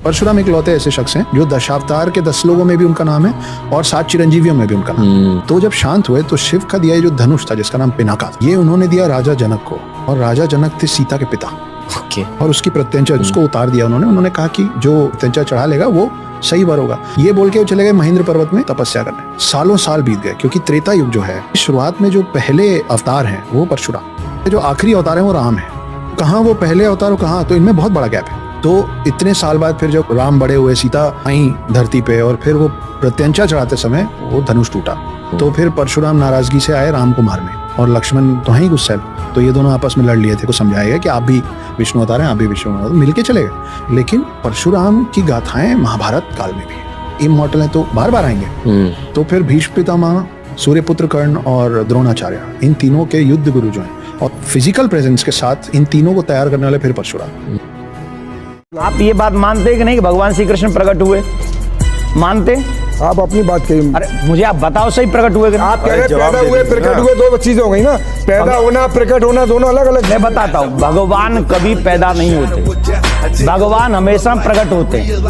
परशुराम इकलौते ऐसे शख्स हैं जो दशावतार के 10 लोगों में भी उनका नाम है और 7 चिरंजीवियों में भी उनका नाम है। तो जब शांत हुए तो शिव का दिया ये जो धनुष था जिसका नाम पिनाका, ये उन्होंने दिया राजा जनक को, और राजा जनक थे सीता के पिता। और उसकी प्रत्यंचा उसको उतार दिया उन्होंने कहा कि जो प्रत्यंचा चढ़ा लेगा वो सही वर होगा। ये बोल के वो चले गए महेंद्र पर्वत में तपस्या करने। सालों साल बीत गए क्योंकि त्रेता युग जो है, शुरुआत में जो पहले अवतार हैं वो परशुराम, जो आखिरी अवतार है वो राम है। कहाँ वो पहले अवतार हो कहाँ, तो इनमें बहुत बड़ा गैप है। तो इतने साल बाद फिर जब राम बड़े हुए, सीता आई धरती पे, और फिर वो प्रत्यंचा चढ़ाते समय वो धनुष टूटा। तो फिर परशुराम नाराजगी से आए राम को मारने, और लक्ष्मण तो हैं ही गुस्से में, तो ये दोनों आपस में लड़ लिए थे। को समझाया गया कि आप भी विष्णु अवतार हैं, आप भी विष्णु अवतार, मिलके चले गए। लेकिन परशुराम की गाथाएं महाभारत काल में भी इमॉर्टल हैं, तो बार बार आएंगे। तो फिर भीष्म पितामह, सूर्यपुत्र कर्ण और द्रोणाचार्य, इन तीनों के युद्ध गुरु जो हैं, और फिजिकल प्रेजेंस के साथ इन तीनों को तैयार करने वाले फिर परशुराम। आप ये बात मानते हैं कि नहीं कि भगवान श्री कृष्ण प्रकट हुए? मानते? आप अपनी बात करिए। अरे मुझे आप बताओ, सही प्रकट हुए कि नहीं? आप कह रहे पैदा हुए प्रकट हुए, दो चीजें हो गई ना। पैदा होना प्रकट होना दोनों अलग अलग। मैं बताता हूँ, भगवान कभी पैदा नहीं होते, भगवान हमेशा प्रकट होते हैं।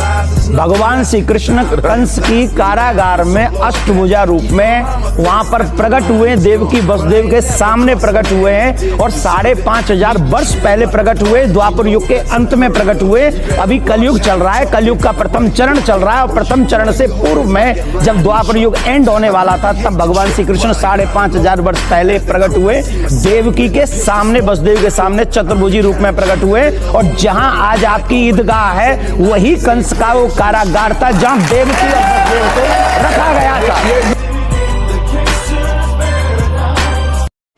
भगवान श्री कृष्ण कंस की कारागार में अष्टभुजा रूप में वहां पर प्रकट हुए, देवकी वसुदेव के सामने प्रकट हुए हैं, और 5,500 वर्ष पहले प्रकट हुए, द्वापर युग के अंत में प्रकट हुए। अभी कलयुग चल रहा है, कलयुग का प्रथम चरण चल रहा है, और प्रथम चरण से पूर्व में जब द्वापर युग एंड होने वाला था, तब भगवान श्री कृष्ण 5,500 वर्ष पहले प्रकट हुए, देवकी के सामने, वसुदेव के सामने चतुर्भुजी रूप में प्रकट हुए। और जहां आज आपकी ईदगाह है, वही कंस का वो कारागार था जहां देवकी और वसुदेव को रखा गया था।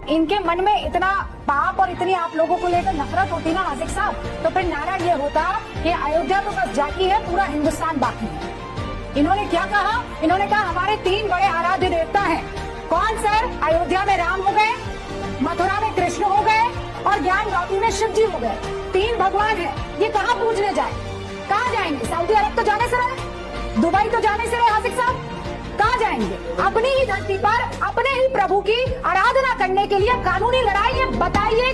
इनके मन में इतना पाप और इतनी आप लोगों को लेकर नफरत होती ना आसिफ साहब, तो फिर नारा ये होता कि अयोध्या तो बस जाती है, पूरा हिंदुस्तान बाकी है। इन्होंने क्या कहा? इन्होंने कहा हमारे 3 बड़े आराध्य देवता हैं। कौन सर? अयोध्या में राम हो गए, मथुरा में कृष्ण हो गए, और ज्ञान गौतमी में शिव जी हो गए। 3 भगवान हैं। ये कहाँ पूजने जाए? कहाँ जाएंगे? सऊदी अरब तो जाने से रहे, दुबई तो जाने से रहे आसिफ साहब, कहाँ जाएंगे? अपनी ही धरती पर अपने ही प्रभु की आराधना करने के लिए कानूनी लड़ाई। ये बताइए